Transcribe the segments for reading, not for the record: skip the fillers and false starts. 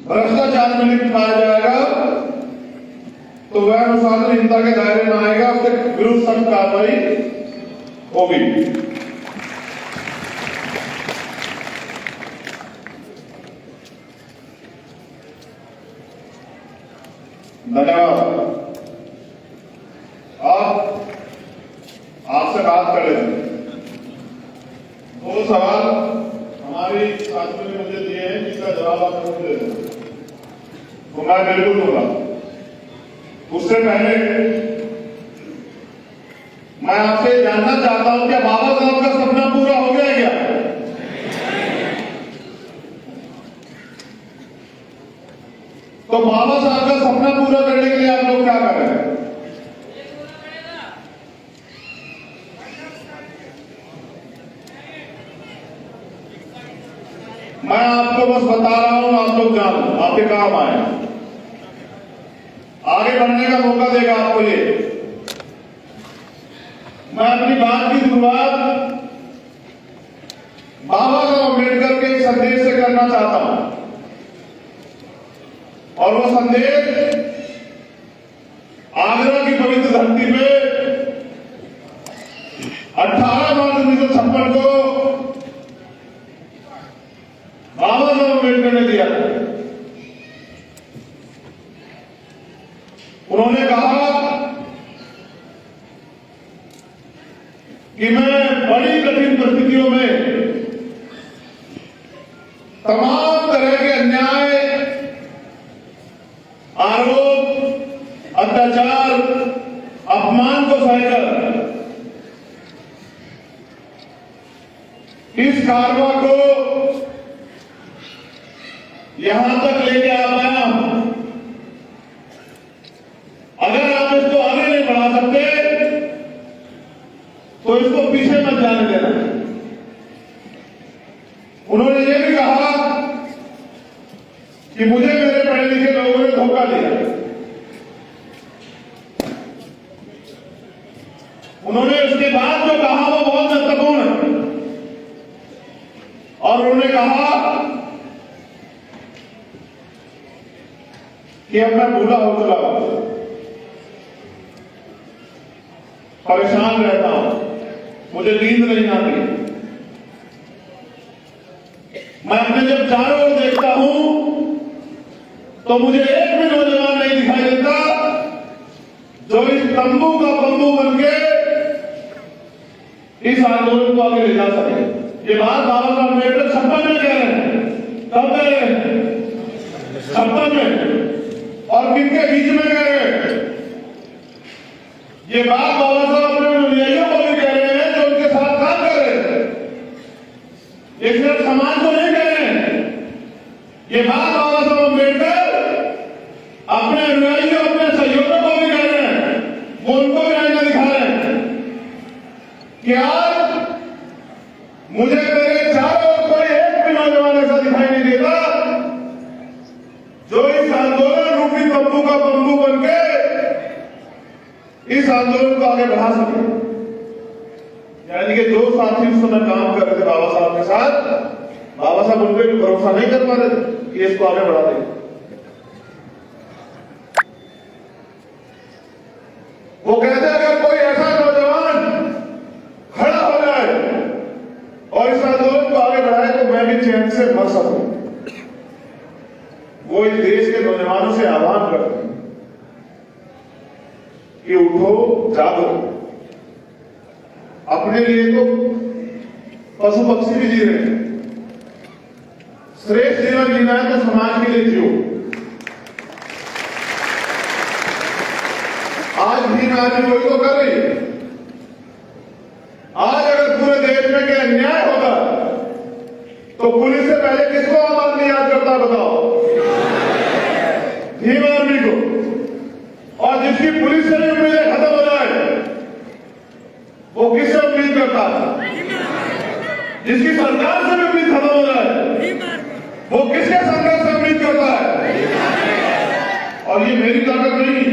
भ्रष्टाचार में लिप्त पाया जाएगा तो वह अनुशासनहीनता के दायरे में आएगा, उसके विरुद्ध सख्त कार्रवाई होगी। धन्यवाद। आपसे बात कर लेते हैं। दो सवाल हमारी साथियों ने मुझे दिए हैं जिसका जवाब आप मुझे दे तो मैं बिल्कुल दूंगा। उससे पहले मैं आपसे जानना चाहता हूं कि बाबा साहब का सपना पूरा हो गया क्या? तो बाबा साहब का सपना पूरा करने के लिए आप लोग क्या कर रहे हैं? मैं आपको बस बता रहा हूं, आप लोग जानो, आपके काम आए, आगे बढ़ने का मौका देगा आपको ये। मैं अपनी बात की शुरुआत बाबा साहब अम्बेडकर के एक संदेश से करना चाहता हूं और वो संदेश आगरा की पवित्र धरती पे 18 मार्च 1956 को बाबा साहब अम्बेडकर ने दिया। उन्होंने कहा कि मैं बड़ी कठिन परिस्थितियों में तमाम तरह के अन्याय, आरोप, अत्याचार, अपमान को सहकर इस कारवा को यहां तक लेके आ पाया हूं। अगर आप इसको आगे नहीं बढ़ा सकते तो इसको पीछे मत जाने देना। उन्होंने ये भी कहा कि मुझे मेरे पढ़े लिखे लोगों ने धोखा दिया। उन्होंने उसके बाद जो कहा वो बहुत महत्वपूर्ण है और उन्होंने कहा कि अब मैं बूढ़ा हो चुका हूं, परेशान रहता हूं, मुझे नींद नहीं आती, मैं अपने जब चारों ओर देखता हूं तो मुझे एक भी नौजवान नहीं दिखाई देता जो इस तंबू का बंबू बनके इस आंदोलन को आगे ले जा सके। ये बात बाबा साहब अम्बेडकर 56 में कह रहे हैं। कब कह रहे हैं? 56 में। और किनके बीच में कह रहे हैं? ये बात बाबा साहब अपने अनुयायियों को भी कह रहे हैं जो उनके साथ काम कर रहे हैं। ये सिर्फ समाज को नहीं कह रहे हैं, ये बात बाबा साहब अम्बेडकर अपने अनुयायियों, अपने सहयोगियों को भी कह रहे हैं। वो उनको भी आईना दिखा रहे हैं कि आज मुझे मेरे चारों ओर कोई एक भी नौजवान ऐसा दिखाई नहीं देता जो इस आंदोलन रूपी तंबू का बंबू बनके इस आंदोलन को आगे बढ़ा सके। यानी कि जो साथी उस समय काम कर रहे थे बाबा साहब के साथ, बाबा साहब उन पर भी भरोसा नहीं कर पा रहे थे कि इसको आगे बढ़ा देंगे। वो कहते अगर कोई ऐसा नौजवान खड़ा हो जाए और इस आंदोलन को आगे बढ़ाए तो मैं भी चैन से मर सकूं। वो इस देश के नौजवानों से आह्वान करते हैं कि उठो, जागो। अपने लिए तो पशु पक्षी भी जी रहे हैं, श्रेष्ठ जीवन जीना है तो समाज के लिए जियो। आज भी नारी वही तो कर रही है। आज अगर पूरे देश में क्या अन्याय होगा तो पुलिस से पहले किसको आम आदमी याद करता है बताओ? भीम आर्मी को। और जिसकी पुलिस से भी उम्मीदें खत्म हो जाए वो किससे उम्मीद करता है? जिसकी सरकार से भी उम्मीद खत्म हो जाए वो किसके संघर्ष से उम्मीद करता है? और ये मेरी ताकत नहीं,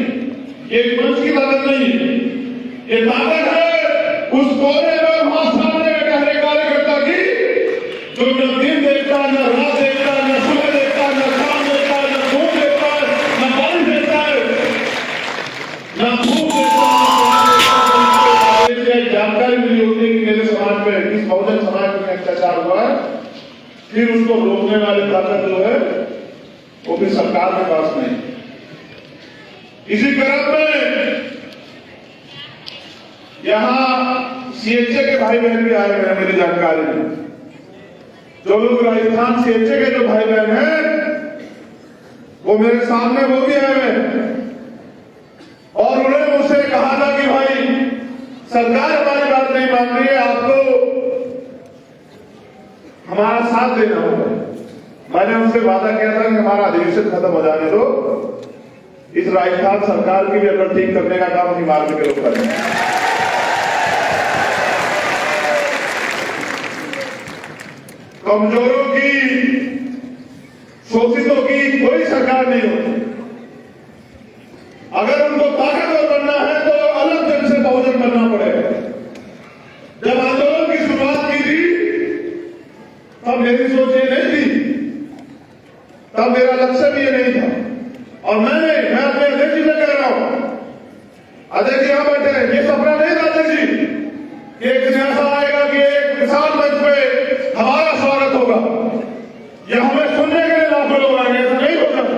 ये मंच की ताकत नहीं, ये ताकत है उस कोने में वहां सामने गहरे कार्यकर्ता की जो न दिन देखता, न रात देखता, न सुबह देखता, न शाम देखता, फिर उसको रोकने वाली ताकत जो है वो भी सरकार के पास नहीं। इसी क्रम में यहां सीएचए के भाई बहन भी आए हुए हैं मेरी जानकारी में। जो लोग राजस्थान सीएचए के जो भाई बहन हैं वो मेरे सामने वो भी आए हुए हैं और उन्होंने मुझसे कहा था कि भाई सरकार हमारी बात नहीं मान रही है, आपको हमारा साथ देना होगा। मैंने उनसे वादा किया था कि हमारा अधिवेशन खत्म हो जाने दो, इस राजस्थान सरकार की भी अगर ठीक करने का काम नहीं मार्ग के लोग करेंगे। कमजोरों की, शोषितों की कोई सरकार नहीं होती। अगर उनको ताकतवर बनना है तो अलग जन से बहुजन बनना पड़ेगा। जब आंदोलन की शुरुआत की थी तब मेरी सोच ये नहीं थी, तब मेरा लक्ष्य भी ये नहीं था। और मैं अपने अध्यक्ष जी से कह रहा हूं, अध्यक्ष यहां बैठे हैं, ये सपना नहीं था अध्यक्ष जी कि एक दिन ऐसा आएगा कि एक किसान मंच पे हमारा स्वागत होगा या हमें सुनने के लिए लाखों लोग आएंगे, ऐसा नहीं हो सकता।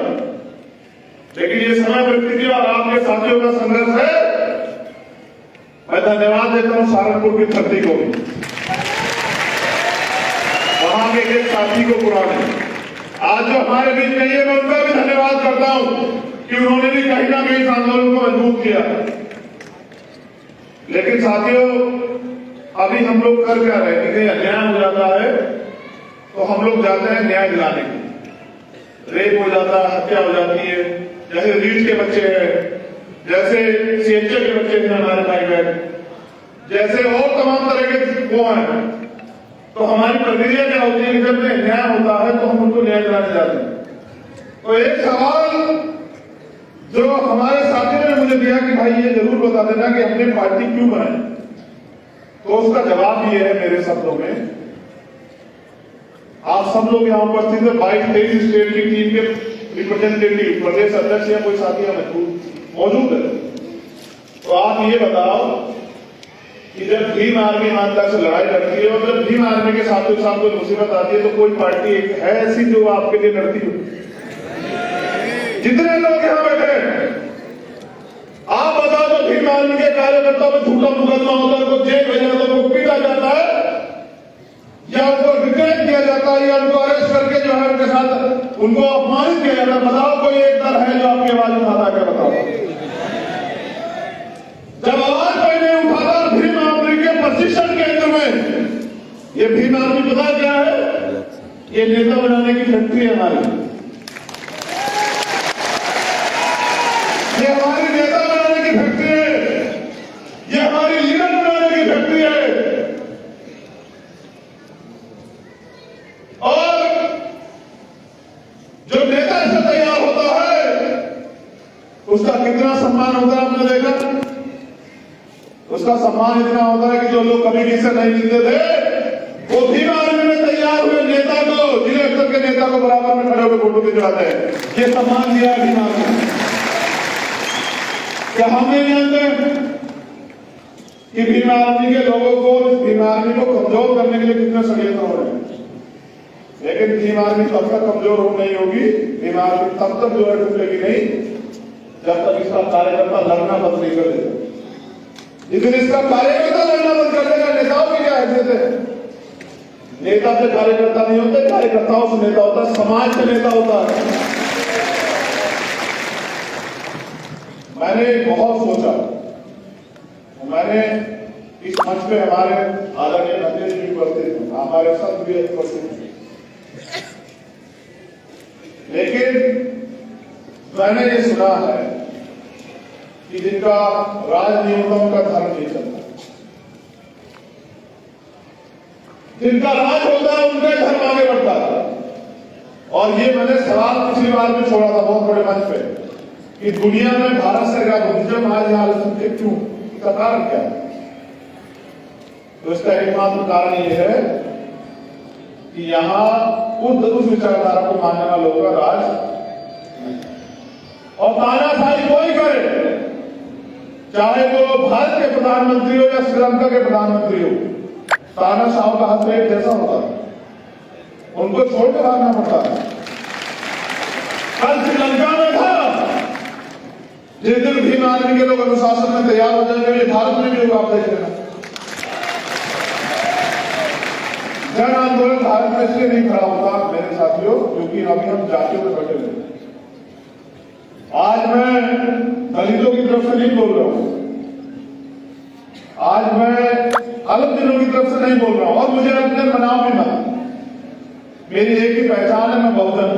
लेकिन ये समय परिस्थिति और आपके साथियों का संघर्ष है। मैं धन्यवाद देता हूं सहारनपुर की धरती को, वहां के एक साथी को पुराने आज जो हमारे बीच में, मैं उनका भी धन्यवाद करता हूं कि उन्होंने भी कहीं ना कहीं इस आंदोलन को मजबूत किया। लेकिन साथियों, अभी हम लोग कर क्या रहे हैं कि कहीं अन्याय हो जाता है तो हम लोग जाते हैं न्याय दिलाने के। रेप हो जाता है, हत्या हो जाती है, जैसे रीढ़ के बच्चे हैं, जैसे सीएचए के बच्चे हैं हमारे भाई बहन, जैसे और तमाम तरह के वो हैं। तो हमारी प्रक्रिया क्या होती है कि जब न्याय होता है तो हम उनको न्याय दिलाने जाते हैं। तो एक सवाल जो हमारे साथियों ने मुझे दिया कि भाई ये जरूर बता देना कि हमने पार्टी क्यों बनाई, तो उसका जवाब ये है मेरे शब्दों में। आप सब लोग यहाँ उपस्थित है, 22-23 स्टेट की टीम के रिप्रेजेंटेटिव, प्रदेश अध्यक्ष या कोई साथी मौजूद है। तो आप ये बताओ कि जब भीम आर्मी ईमानदार से लड़ाई लड़ती है और जब भीम आर्मी के साथ कोई मुसीबत आती है तो कोई पार्टी है ऐसी जो आपके लिए लड़ती हो? जितने लोग यहाँ बैठे हैं, आप बताओ तो भीम आर्मी के कार्यकर्ताओं में झूठा मुकदमा होता है, उनको जेल भेजा जाता है, उनको पीटा जाता है या उनको डिटेन किया जाता है या उनको अरेस्ट करके जो है उनके साथ उनको अपमानित किया जाता है। बताओ कोई एक दल है जो आपकी आवाज उठाता है? बताओ। जब आवाज कोई नहीं उठाता भीम आर्मी के प्रशिक्षण केंद्र में, ये भीम आर्मी पता क्या है? ये नेता बनाने की फैक्ट्री है हमारी, ये हमारी नेता बनाने की फैक्ट्री है, ये हमारी लीडर बनाने की फैक्ट्री है। और जो नेता इससे तैयार होता है उसका कितना सम्मान होता है आपने देखा? उसका सम्मान इतना होता है कि जो लोग कभी किसी नहीं मिलते थे वो भीम आर्मी में तैयार हुए नेता को, जिले स्तर के नेता को बराबर में खड़े होकर फोटो खिंचवाते हैं। ये सम्मान दिया है भीम आर्मी ने। क्या हम नहीं जानते कि भीम आर्मी के लोगों को, भीम आर्मी को कमजोर करने के लिए कितने षड्यंत्र हो रहे हैं? लेकिन भीम आर्मी तब तक कमजोर हो नहीं होगी, भीम आर्मी तब तक जो है टूटेगी नहीं जब तक इसका कार्यकर्ता लड़ना बंद नहीं कर देगा। जिस इसका कार्यकर्ता लड़ना बंद कर देगा, नेताओं की क्या हैसियत है? नेता से कार्यकर्ता नहीं होते, कार्यकर्ताओं से नेता होता है, समाज से नेता होता है। मैंने बहुत सोचा, मैंने इस मंच पे हमारे आदरणीय अध्यक्ष जी उपस्थित हैं, हमारे संत भी उपस्थित हैं, लेकिन मैंने ये सुना है कि जिनका राज नहीं होता उनका धर्म नहीं चलता, जिनका राज होता है उनका धर्म आगे बढ़ता है। और ये मैंने सवाल पिछली बार भी छोड़ा था बहुत बड़े मंच पे कि दुनिया में भारत से क्या बुद्धिज्म आज यहाँ के क्यों, इसका कारण क्या है? तो इसका एकमात्र कारण ये है कि यहाँ उस विचारधारा को मानने वाले लोगों का राज और तानाशाही कोई करे, चाहे वो भारत के प्रधानमंत्री हो या श्रीलंका के प्रधानमंत्री हो, तानाशाह का हाथ एक जैसा होता है। उनको छोड़ के भागना पड़ता है। कल श्रीलंका में था, जिस दिन भीम आर्मी के लोग अनुशासन में तैयार हो जाएंगे, ये भारत में भी होगा, आप देख लेना। जन आंदोलन भारत में इसलिए नहीं खड़ा होता मेरे साथियों, क्योंकि अभी हम जातियों में बैठे हुए। आज मैं दलितों की तरफ से नहीं बोल रहा हूं, आज मैं अलग दिनों की तरफ से नहीं बोल रहा हूं, और मुझे अपने मनाओ भी मत। मेरी एक ही पहचान है, मैं बहुजन।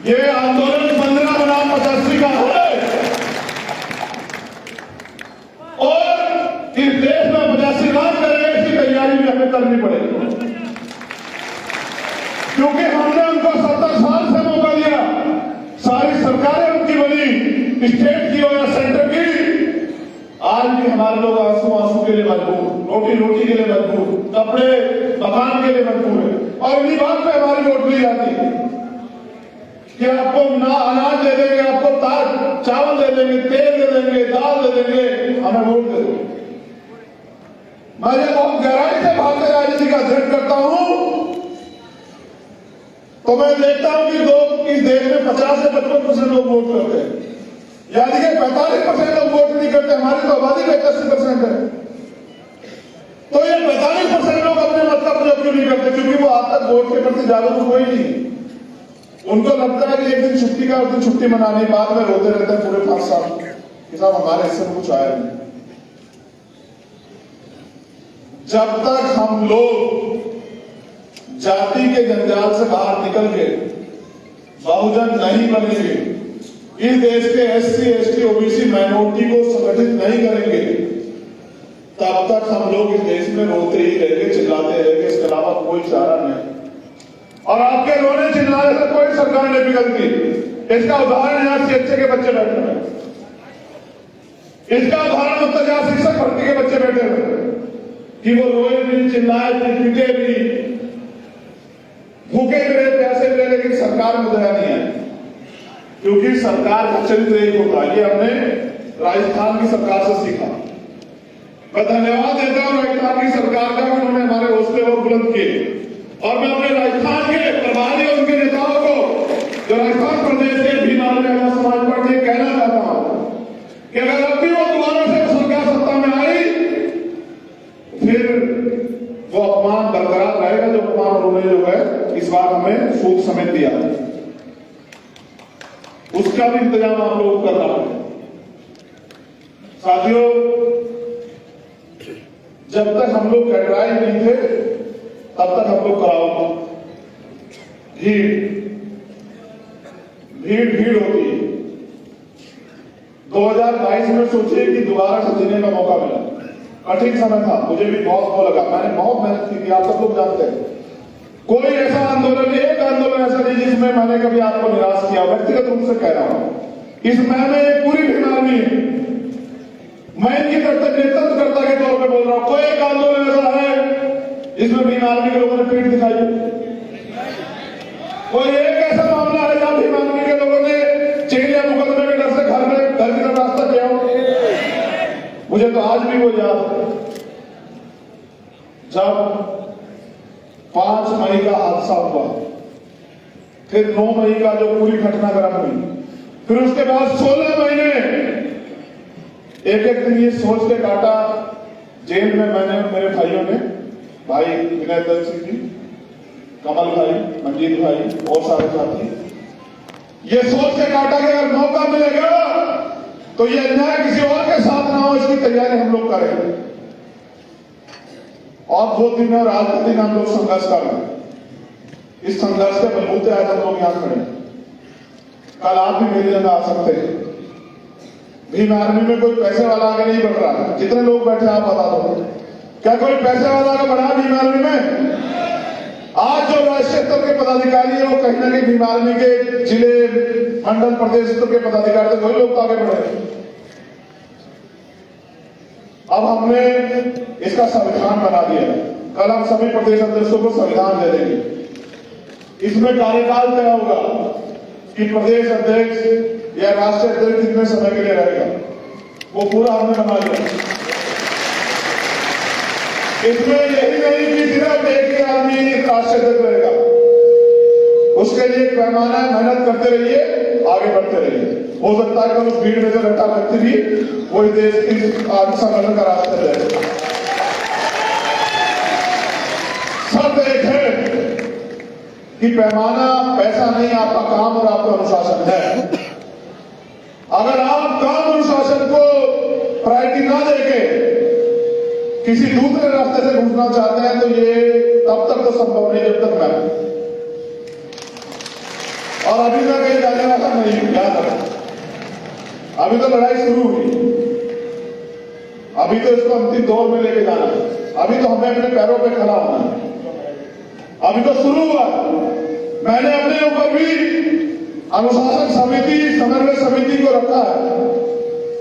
ये आंदोलन 15 बनाम 85 का है, और इस देश में 85 लाख करेंगे, इसकी तैयारी भी हमें करनी पड़ेगी, क्योंकि हमने उनको 70 साल से मौका दिया। सारी सरकारें उनकी बनी, स्टेट की और सेंटर की। आज भी हमारे लोग आंसू के लिए मजबूर, रोटी के लिए मजबूर, कपड़े मकान के लिए मजबूर है, और इन्हीं बात पे हमारी वोट ली जाती है कि आपको ना अनाज दे देंगे, आपको चावल दे देंगे, तेल दे देंगे, दाल दे देंगे, हमें वोट दे दो। मैं ये बहुत गहराई से भारतीय राजनीति का अध्ययन करता हूं, तो मैं देखता हूं कि इस देश में 50 से 55% लोग वोट करते हैं, यानी कि 45% लोग वोट नहीं करते। हमारी तो आबादी का 81% है, तो ये 45% लोग अपने मत का प्रयोग क्यों नहीं करते? क्योंकि वो आज तक वोट के प्रति जागरूक हुए ही नहीं। उनको लगता है कि एक दिन छुट्टी का, उस दिन छुट्टी मनानी, बाद में रोते रहते हैं पूरे 5 साल कि साहब हमारे हिस्से में कुछ आया नहीं। जब तक हम लोग जाति के जंजाल से बाहर निकल के बहुजन नहीं बनेंगे, इस देश के एससी, एसटी, ओबीसी माइनॉरिटी को संगठित नहीं करेंगे, तब तक हम लोग इस देश में रोते ही रहेंगे, चिल्लाते रहेंगे। इसके अलावा कोई चारा नहीं। और आपके रोने चिल्लाने से कोई सरकार नहीं बिगड़ती। इसका उदाहरण यहां सीएचए के बच्चे बैठे हैं, इसका उदाहरण उत्तर जहां शिक्षक भर्ती के बच्चे बैठे हुए कि वो रोए भी, चिल्लाए भी, पीटे भी, भूखे भी रहे, प्यासे भी रहे, लेकिन सरकार में दया नहीं है, क्योंकि सरकार का चरित्र एक होता है। ये हमने राजस्थान की सरकार से सीखा। मैं धन्यवाद देता हूं राजस्थान की सरकार का, उन्होंने हमारे हौसले और बुलंद किए। और मैं अपने राजस्थान के प्रभारी और उनके नेताओं को, जो राजस्थान प्रदेश के भीम आर्मी समाज पार्टी, कहना चाहता हूं कि अगर अब भी वो दोबारा से सरकार सत्ता में आई, फिर वो अपमान बरकरार रहेगा, जो अपमान उन्होंने जो है इस बार हमें सूद समेत दिया, उसका भी इंतजाम आप लोगों को करना है। साथियों, जब तक हम लोग कटराई नहीं थे, तब तक हम लोग कराओ भीड़ होती है। 2022 में सोचिए कि दोबारा से जीने का मौका मिला। कठिन समय था, मुझे भी बहुत वो लगा, मैंने बहुत मेहनत की थी, आप सब लोग जानते हैं। कोई ऐसा आंदोलन, एक आंदोलन ऐसा नहीं जिसमें मैंने कभी आपको निराश किया। व्यक्तिगत रूप से कह रहा हूं, इस में पूरी भीम आर्मी है, मैं इनकी तरफ से नेतृत्वकर्ता के तौर पर बोल रहा हूं। कोई एक आंदोलन ऐसा है जिसमें भीम आर्मी के लोगों ने पीठ दिखाई? कोई एक ऐसा मामला है जहां भीम आर्मी के लोगों ने जेल या मुकदमे के डर से घर की तरफ रास्ता किया हो? मुझे तो आज भी वो याद है, जब 5 मई का हादसा हुआ, फिर 9 मई का जो पूरी घटनाक्रम हुई, फिर उसके बाद 16 महीने एक दिन ये सोच के काटा जेल में, मैंने, मेरे भाइयों ने, भाई विनय दत्त सिंह जी, कमल भाई, मंजीत भाई और सारे साथी, ये सोच के काटा कि अगर मौका मिलेगा तो ये अन्याय किसी और के साथ ना हो, इसकी तैयारी हम लोग करेंगे। और 2 दिन और आज का दिन हम लोग संघर्ष कर रहे हैं। इस संघर्ष के बलबूते आज हम लोग यहां खड़े हैं। कल आप भी मेरी जगह आ सकते हैं। भीम आर्मी में कोई पैसे वाला आगे नहीं बढ़ रहा है। जितने लोग बैठे आप बता दो, क्या कोई पैसे वाला आगे बढ़ा भीम आर्मी में? आज जो राष्ट्रीय स्तर के पदाधिकारी है, वो कहीं ना कहीं भीम आर्मी के जिले, मंडल, प्रदेश स्तर के पदाधिकारी थे, वही लोग आगे बढ़े। अब हमने इसका संविधान बना दिया। कल हम सभी प्रदेश अध्यक्षों को संविधान दे देंगे। इसमें कार्यकाल तय होगा कि प्रदेश अध्यक्ष या राष्ट्रीय अध्यक्ष कितने समय के लिए रहेगा, वो पूरा हमने बना लिया। इसमें यही नहीं कि सिर्फ एक ही आदमी राष्ट्रीय अध्यक्ष रहेगा, उसके लिए एक पैमाना है, मेहनत करते रहिए, आगे बढ़ते रहिए। हो सकता है कि उस भीड़ में जो रहता व्यक्ति भी वही देश की संगठन का रास्ता जाए। शर्त एक है कि पैमाना पैसा नहीं, आपका काम और आपका अनुशासन है। अगर आप काम अनुशासन को प्रायोरिटी ना देके किसी दूसरे रास्ते से घुसना चाहते हैं तो ये तब तक तो संभव नहीं जब तक मैं, और अभी मैं कहीं जाने वाला नहीं हूं, याद रखना। अभी तो लड़ाई शुरू हुई, अभी तो इसको अंतिम दौर में लेके जाना है, अभी तो हमें अपने पैरों पे खड़ा होना है, अभी तो शुरू हुआ। मैंने अपने ऊपर भी अनुशासन समिति, समन्वय समिति को रखा है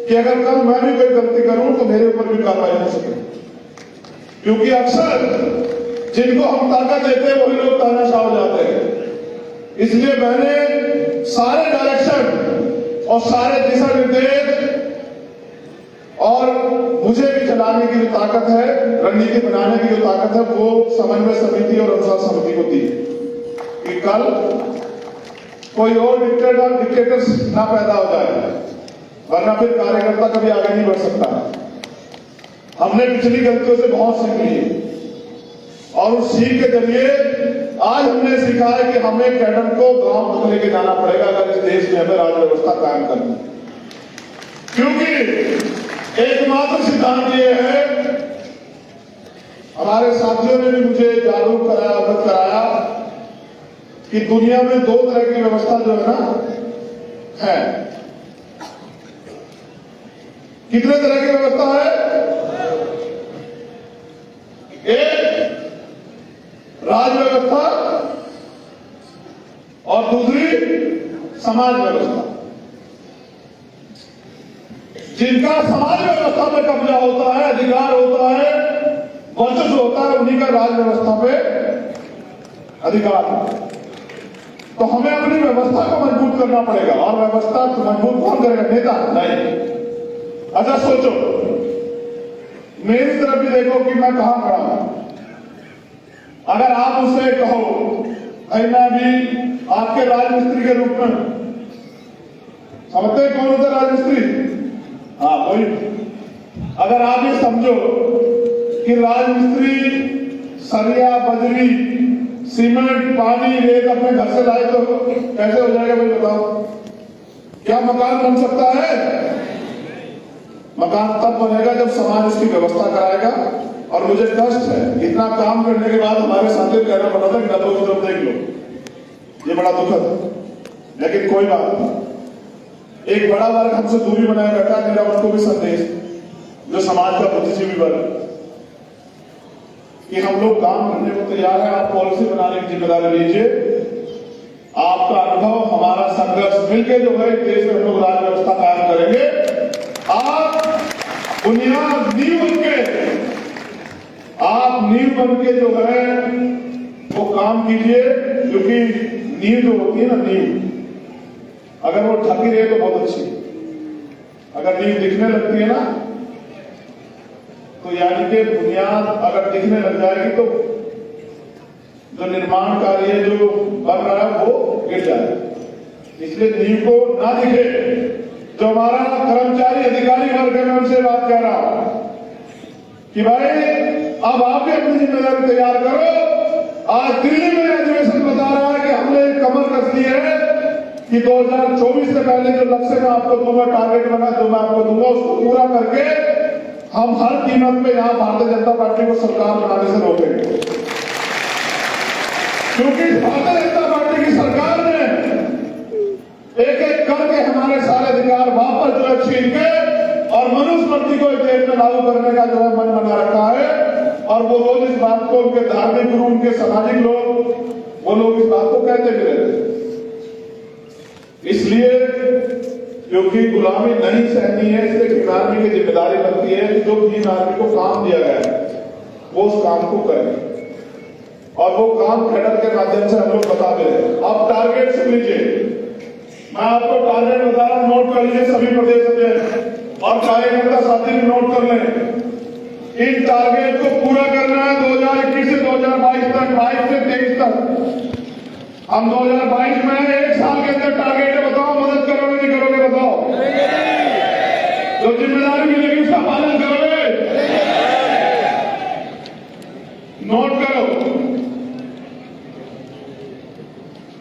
कि अगर कल मैं भी कोई गलती करूं तो मेरे ऊपर भी कार्रवाई हो सके, क्योंकि अक्सर जिनको हम ताकत देते हैं वही लोग तानाशाह हो जाते हैं। इसलिए मैंने सारे डायरेक्शन और सारे दिशा निर्देश और मुझे भी चलाने की जो ताकत है, रणनीति बनाने की जो ताकत है, वो समन्वय समिति और अनुशासन समिति को दी कि कल कोई और डिक्टेटर्स ना पैदा हो जाए, वरना फिर कार्यकर्ता कभी आगे नहीं बढ़ सकता। हमने पिछली गलतियों से बहुत सीख ली और उस सीख के जरिए आज हमने सीखा है कि हमें कैडर को गांव तक लेके जाना पड़ेगा अगर इस देश में हमें राज्य व्यवस्था कायम करनी है। क्योंकि एकमात्र सिद्धांत ये है, हमारे साथियों ने भी मुझे जागरूक कराया, अवगत कराया कि दुनिया में दो तरह की व्यवस्था जो है ना है। कितने तरह की व्यवस्था है? एक राज व्यवस्था और दूसरी समाज व्यवस्था। जिनका समाज व्यवस्था पे कब्जा होता है, अधिकार होता है, वर्चस्व होता है, उन्हीं का राज व्यवस्था पे अधिकार है। तो हमें अपनी व्यवस्था को मजबूत करना पड़ेगा, और व्यवस्था को मजबूत कौन करेगा? नेता नहीं। अच्छा सोचो, मेरी तरफ भी देखो कि मैं कहां खड़ा हूं। अगर आप उससे कहो भाई मैं भी आपके राजमिस्त्री के रूप में, समझते हैं कौन होता राजमिस्त्री? हाँ वही। अगर आप ये समझो कि राजमिस्त्री सरिया, बजरी, सीमेंट, पानी, रेत अपने घर से लाए तो कैसे हो जाएगा भाई बताओ? क्या मकान बन सकता है? मकान तब बनेगा जब समाज उसकी व्यवस्था कराएगा। और मुझे कष्ट है, इतना काम करने के बाद हमारे साथी कहना पड़ा था कि डब्बों की तरफ देख लो, ये बड़ा दुखद है। लेकिन कोई बात नहीं, एक बड़ा वर्ग हमसे दूरी बनाए बैठा, मेरा उनको भी संदेश जो समाज का बुद्धिजीवी वर्ग कि हम लोग काम करने को तैयार है, आप पॉलिसी बनाने की जिम्मेदारी लीजिए। आपका अनुभव, हमारा संघर्ष मिलकर जो है देश में हम लोग राज व्यवस्था कायम करेंगे। आप बुनियाद नींव बन के, आप नींव बन के जो है वो काम कीजिए, क्योंकि नींव जो होती है ना, नींव अगर वो ढकी रहे तो बहुत अच्छी, अगर नींव दिखने लगती है ना तो यानी कि बुनियाद अगर दिखने लग जाएगी तो जो निर्माण कार्य जो बन रहा है वो गिर जाएगा। इसलिए नींव को ना दिखे। जो हमारा कर्मचारी अधिकारी वर्ग है, मैं उनसे बात कह रहा हूं कि भाई अब आप भी अपनी जिम्मेदारी तैयार करो। आज दिल्ली में अधिवेशन बता रहा है कि हमने कमर कस ली है कि 2024 से पहले जो लक्ष्य मैं आपको दूंगा, टारगेट बना जो मैं आपको दूंगा, उसको पूरा करके हम हर कीमत पे यहां भारतीय जनता पार्टी को सरकार बनाने से रोकेंगे। क्योंकि भारतीय जनता पार्टी की सरकार ने एक एक करके हमारे सारे अधिकार वापस जो है छीन के और मनुस्मृति को देश में लागू करने का जो है मन बना रखा है। और वो लोग इस बात को, उनके धार्मिक गुरु, उनके सामाजिक लोग, वो लोग इस बात को कहते भी रहते। इसलिए क्योंकि गुलामी नहीं सहनी है, इसलिए टीम आर्मी की जिम्मेदारी बनती है कि जो टीम आर्मी को काम दिया गया है वो उस काम को करे, और वो काम कैडर के माध्यम से हम लोग बताते रहे। आप टारगेट सुन लीजिए, मैं आपको टारगेट बता रहा हूं, नोट कर लीजिए सभी प्रदेश में, और कार्यकर्ता साथी भी नोट कर लें। इन टारगेट को पूरा करना है 2021 से 2022 तक, 22 से 23 तक। हम 2022 में 1 साल के अंदर टारगेट है, बताओ मदद करोगे नहीं करोगे? बताओ। जो जिम्मेदारी मिलेगी उसका पालन करोगे? नोट करो,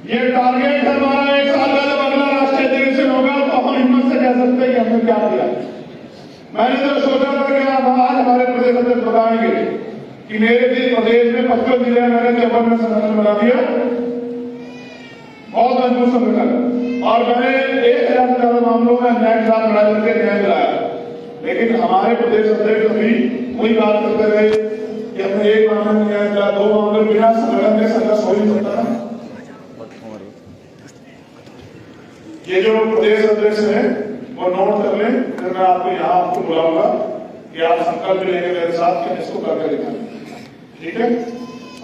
ये टारगेट है हमारा 1 साल का। जब अगला राष्ट्रीय अधिवेशन होगा तो हम हिम्मत से कह सकते हैं कि हमने क्या किया। मैंने तो सोचा था कि आप आज हमारे प्रदेश अध्यक्ष बताएंगे कि मेरे दिन प्रदेश में 55 जिले मैंने चंबल में संगठन बना दिया, बहुत मजबूत संगठन, और मैंने 1000 से ज्यादा मामलों में अन्याय के साथ लड़ाई करके न्याय दिलाया। लेकिन हमारे प्रदेश अध्यक्ष अभी वही बात करते रहे कि हमने 1 मामले में न्याय दिला, 2 मामले बिना संगठन के संघर्ष हो ही सकता ना। ये जो प्रदेश अध्यक्ष है वो नोट कर लें, फिर मैं आपको यहाँ आपको बुलाऊंगा कि आप संकल्प लेंगे मेरे साथ कि इसको करके दिखाएं, ठीक है?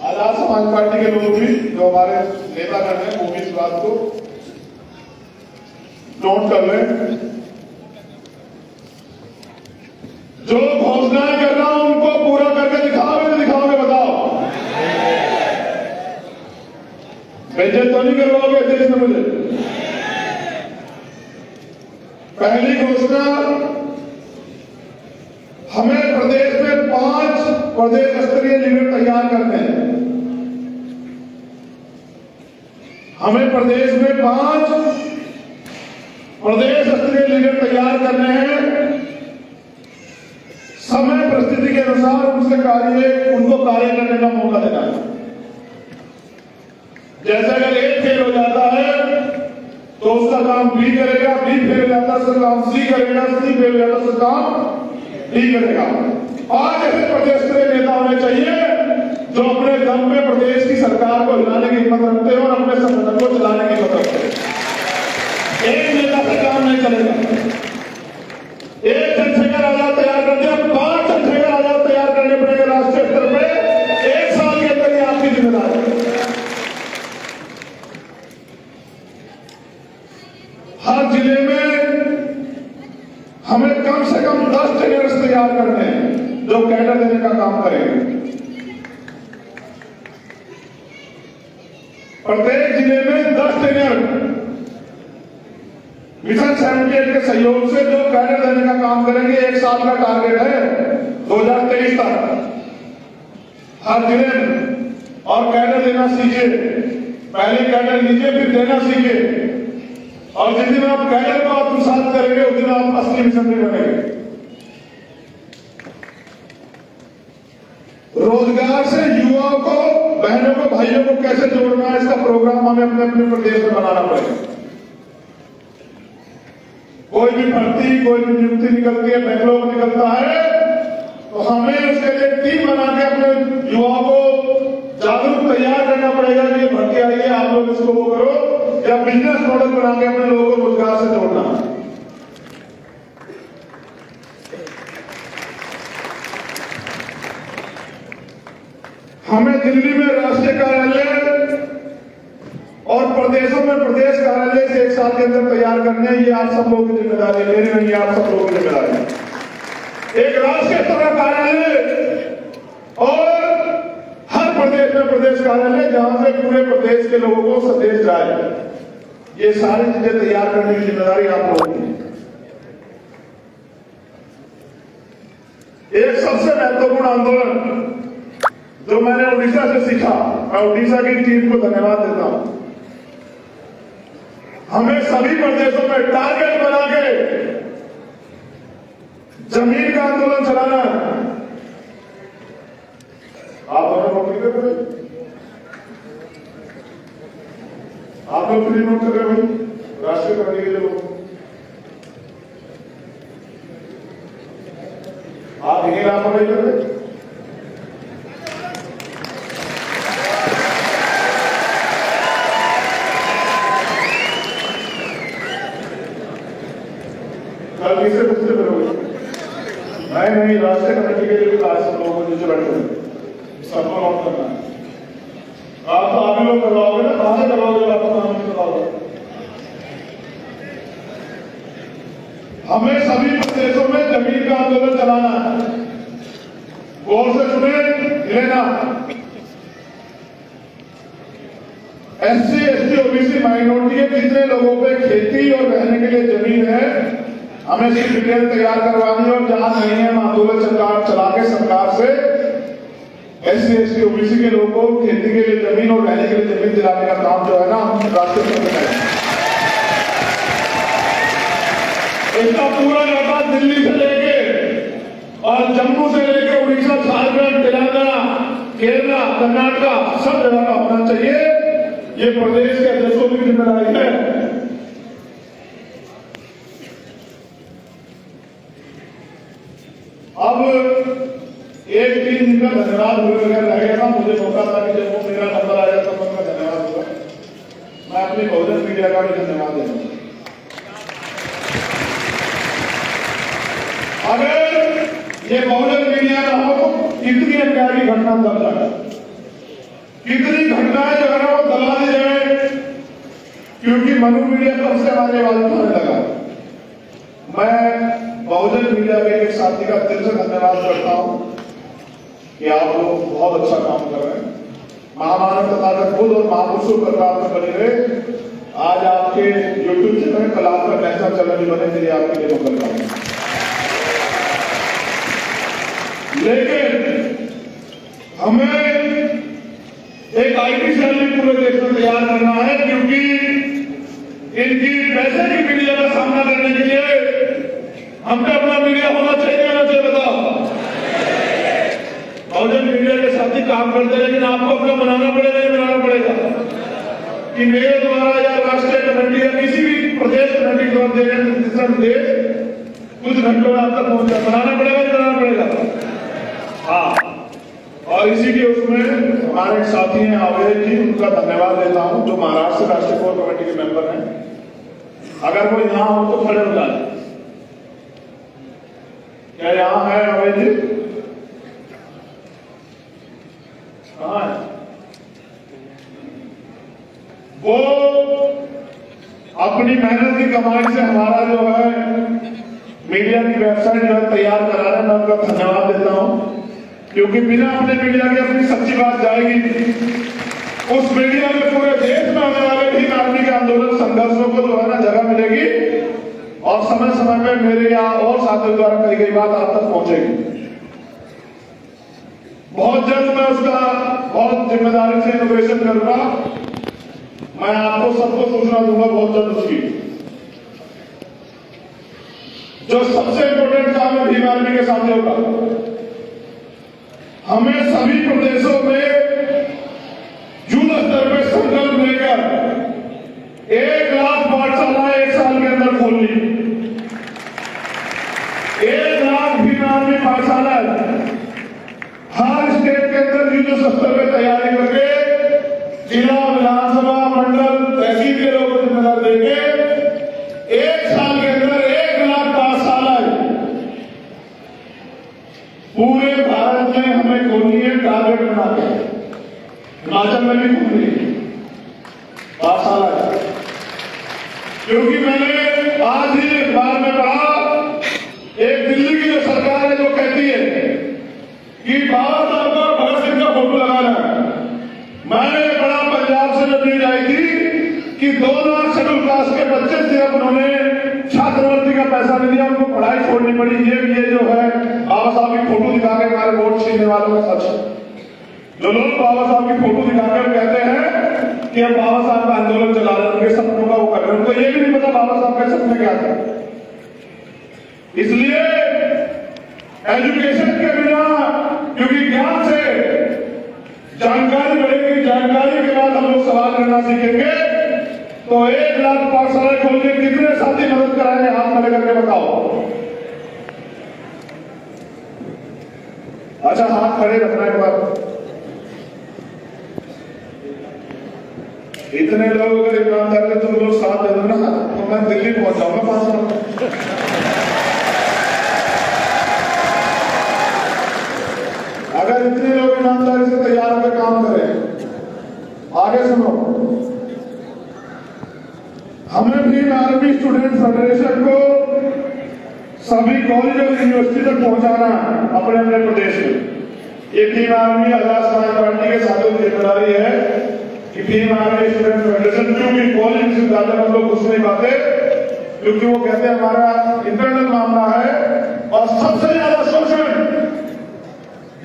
आजाद समाज पार्टी के लोग भी जो हमारे नेतागण हैं वो भी इस बात को नोट कर लें। जो घोषणाएं कर रहा हूं उनको पूरा करके दिखाओगे तो दिखाओगे? बताओ। बेइज्जत तो नहीं करवाओगे देश में मुझे? पहली घोषणा, हमें प्रदेश में 5 प्रदेश स्तरीय लीडर तैयार करने हैं। हमें प्रदेश में 5 प्रदेश स्तरीय लीडर तैयार करने हैं। समय परिस्थिति के अनुसार उनको कार्य करने का मौका देना है। जैसे अगर एक फेल हो जाता है तो उसका काम बी करेगा, बी फेल हो जाता है उसका काम सी करेगा, सी फेल हो जाता है उसका काम डी करेगा। 5 ऐसे प्रदेश स्तरीय नेता होने चाहिए जो अपने दम पे प्रदेश की सरकार को हिलाने की हिम्मत रखते हैं और अपने संगठन को चलाने की हिम्मत रखते हैं। एक नेता से काम नहीं चलेगा। एक चंद्रशेखर आजाद तैयार कर दिया, 5 चंद्रशेखर आजाद तैयार करने पड़ेंगे राष्ट्रीय स्तर पे। 1 साल के अंदर ये आपकी जिम्मेदारी है। हर जिले में हमें कम से कम 10 ट्रेनर्स तैयार करने हैं जो कैडर देने का काम करेंगे। प्रत्येक जिले में 10 ट्रेनर मिशन 78 के सहयोग से जो कैडर देने का काम करेंगे। 1 साल का टारगेट है 2023 तक हर जिले में। और कैडर देना सीखिए, पहले कैडर लीजिए फिर देना सीखिए। और जिस दिन आप कैडर को आत्मसात करेंगे उस दिन आप असली मिशनरी बनेंगे। रोजगार से युवाओं को, बहनों को, भाइयों को कैसे जोड़ना है, इसका प्रोग्राम हमें अपने अपने प्रदेश में बनाना पड़ेगा। कोई भी भर्ती, कोई भी नियुक्ति निकलती है, बेंगलोर में निकलता है, तो हमें उसके लिए टीम बना के अपने युवाओं को जागरूक तैयार करना पड़ेगा कि ये भर्ती आई है, आप लोग इसको वो करो, या बिजनेस मॉडल बना के अपने लोगों को रोजगार से जोड़ना। हमें दिल्ली में राष्ट्रीय कार्यालय और प्रदेशों में प्रदेश कार्यालय से 1 साल के अंदर तैयार करने हैं। ये आप सब लोगों की जिम्मेदारी है, मेरी नहीं, आप सब लोगों की जिम्मेदारी है। एक राष्ट्रीय स्तर का कार्यालय और हर प्रदेश में प्रदेश कार्यालय जहां से पूरे प्रदेश के लोगों को संदेश जाए। ये सारी चीजें तैयार करने की जिम्मेदारी आप लोगों की है। एक सबसे महत्वपूर्ण आंदोलन जो मैंने उड़ीसा से सीखा, मैं उड़ीसा की टीम को धन्यवाद देता हूं। हमें सभी प्रदेशों में टारगेट बना के जमीन का आंदोलन चलाना है। आप हमें नोट कर रहे हैं, आप लोग फ्री नोट कर रहे हैं भाई, राष्ट्रीय करने के लिए लोग आप यही लापरवाही कर रहे हैं। कल किससे पूछते करोगे? नहीं, राष्ट्रीय कमेटी के लिए भी आज सब लोगों को नीचे बैठे सबको नोट करना है। आप तो आप ही लोग करवाओगे ना, कहां से करवाओगे? आपको नाम नहीं करवाओगे। हमें सभी प्रदेशों में जमीन का आंदोलन चलाना है। गौर से सुने लेना। SC, ST, OBC माइनॉरिटी के कितने लोगों पे खेती और रहने के लिए जमीन है, हमें इसकी डिटेल तैयार करवानी है। और जहां नहीं है, हम आंदोलन चला के सरकार से SC, ST, OBC के लोगों को खेती के लिए जमीन और रहने के लिए जमीन दिलाने का काम जो है ना, हम राष्ट्रीय स्तर पर करेंगे। इसका पूरा डाटा दिल्ली से लेके और जम्मू से लेके उड़ीसा, झारखंड, तेलंगाना, केरला, कर्नाटका सब जगह का होना चाहिए। ये प्रदेश के अध्यक्षों की जिम्मेदारी है। अब एक दिन जिनका धन्यवाद लगेगा, मुझे मौका था कि जब वो मेरा नंबर आया तब उनका धन्यवाद होगा। मैं अपनी बहुजन मीडिया का भी धन्यवाद देता हूं। अगर ये बहुजन मीडिया ना हो, कितनी प्यारी घटना दब जाए, कितनी घटनाएं जो है ना वो दबा दी जाए, क्योंकि मनु मीडिया कब से हमारे वाले होने लगा। मैं बहुजन मीडिया के एक साथी का दिल से धन्यवाद करता हूं कि आप लोग बहुत अच्छा काम कर रहे हैं। महामानव तथागत बुद्ध और महापुरुषों पर प्राप्त बने रहे। आज आपके यूट्यूब चैनल, कल आपका नेशनल चैनल भी बने, के लिए आपके लिए मंगल कामना। लेकिन हमें एक IT सेल भी पूरे देश में तैयार करना है, क्योंकि इनकी पैसे की मीडिया का सामना करने के लिए हमको अपना मीडिया होना चाहिए, होना चाहिए, बताओ। बहुजन मीडिया के साथी काम करते हैं, लेकिन आपको अपना बनाना पड़ेगा, नहीं बनाना पड़ेगा कि मेरे द्वारा या राष्ट्रीय कमेटी या किसी भी प्रदेश कमेटी द्वारा निर्देश कुछ घंटों में आप तक पहुंचा, बनाना पड़ेगा, नहीं बनाना पड़ेगा। हाँ, और इसी के उसमें हमारे एक साथी हैं आवेश जी, उनका धन्यवाद देता हूं, जो महाराष्ट्र राष्ट्रीय कोर कमेटी के मेंबर हैं। अगर वो यहां हो तो खड़े हो जाए। क्या यहां है आवेश जी? कहां है वो? अपनी मेहनत की कमाई से हमारा जो है मीडिया की वेबसाइट जो है तैयार करा रहे हैं। मैं उनका धन्यवाद देता हूं, क्योंकि बिना अपने मीडिया के अपनी सच्ची बात जाएगी। उस मीडिया में पूरे देश में आने वाले भी आर्मी के आंदोलन संघर्षों को जो है ना जगह मिलेगी, और समय समय में मेरे यहाँ और साथियों द्वारा कही गई बात आप तक पहुंचेगी। बहुत जल्द मैं उसका बहुत जिम्मेदारी से इनोवेशन करूंगा। मैं आपको सबको सूचना दूंगा बहुत जल्द उसकी। जो सबसे इंपोर्टेंट काम है भीम आर्मी के साथियों का, हमें सभी प्रदेशों में युद्ध स्तर पर संकल्प लेकर 1 लाख पाठशालाएं 1 साल के अंदर खोलनी। 1 लाख भीम आर्मी पाठशाला हर स्टेट के अंदर युद्ध स्तर पर तैयारी करके जिला, विधानसभा, मंडल, तहसील के लोगों को जिम्मेदार देके 1 साल के अंदर 1 लाख पाठशालाएं पूरे भारत में हमें खोलनी है। टारगेट बना के हिमाचल में भी खोलनी है पाठशाला, क्योंकि मैंने आज ही अखबार में पढ़ा, एक दिल्ली की जो सरकार है जो कहती है कि बाबा साहब का भगत सिंह का फोटो लगाना है। मैंने पढ़ा पंजाब से जब न्यूज आई थी कि 2 लाख शेड्यूल कास्ट के बच्चे सिर्फ उन्होंने छात्रवृत्ति का पैसा नहीं दिया, उनको पढ़ाई छोड़नी पड़ी। ये जो है बाबा साहब की फोटो दिखा के हमारे वोट छीनने वालों का सच है। जो लोग बाबा साहब की फोटो दिखाकर कहते हैं कि हम बाबा साहब का आंदोलन चला रहे हैं, उनके सपनों का वो कर रहे हैं, उनको ये भी नहीं पता बाबा साहब के सपने क्या थे। इसलिए एजुकेशन के बिना, क्योंकि ज्ञान से जानकारी बढ़ेगी, जानकारी के बाद हम लोग सवाल करना सीखेंगे। तो 1 लाख पाठशाला खोल के कितने साथी मदद कराएंगे? हाथ खड़े करके बताओ। अच्छा, हाथ खड़े रखने के बाद इतने लोग अगर ईमानदार के तुम लोग साथ दे दो ना, तो मैं दिल्ली पहुंच जाऊंगा 5 साल। अगर इतने लोग ईमानदारी से तैयार होकर काम करें। आगे सुनो, हमें भीम आर्मी स्टूडेंट फेडरेशन को सभी कॉलेज और यूनिवर्सिटी तक पहुंचाना है अपने अपने प्रदेश में। ये भीम आर्मी आजाद समाज पार्टी के साथियों की जिम्मेदारी है कि भीम आर्मी स्टूडेंट फेडरेशन क्योंकि कॉलेज विश्वविद्यालय में लोग घुस नहीं पाते, क्योंकि वो कहते हैं हमारा इंटरनल मामला है। और सबसे ज्यादा शोषण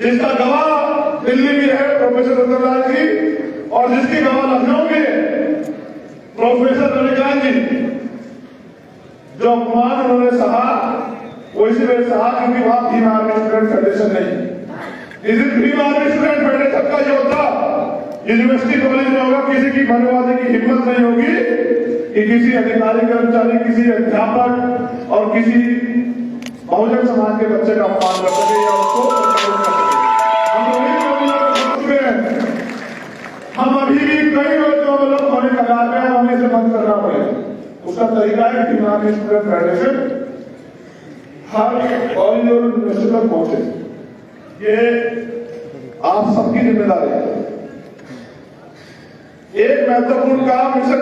जिसका गवाह दिल्ली में है प्रोफेसर रतनलाल जी, और जिसकी गवाह लखनऊ में है प्रोफेसर रविकांत जी, जो अपमान उन्होंने सहा वो इसीलिए सहा क्योंकि वहां भीम आर्मी स्टूडेंट फेडरेशन नहीं। इस भीम आर्मी स्टूडेंट फेडरेशन का योद्धा यूनिवर्सिटी कॉलेज में होगा, किसी की मनवादी की हिम्मत नहीं होगी कि किसी अधिकारी कर्मचारी, किसी अध्यापक और किसी बहुजन समाज के बच्चे का अपमान कर सके या उसको हम अभी भी कई रोजों में लोग होने कगार में हमें इसे बंद करना पड़ेगा। उसका तरीका है भीम आर्मी स्टूडेंट फेडरेशन हर कॉलेज और यूनिवर्सिटी तक पहुंचे। ये आप सबकी जिम्मेदारी है। एक महत्वपूर्ण काम मिशन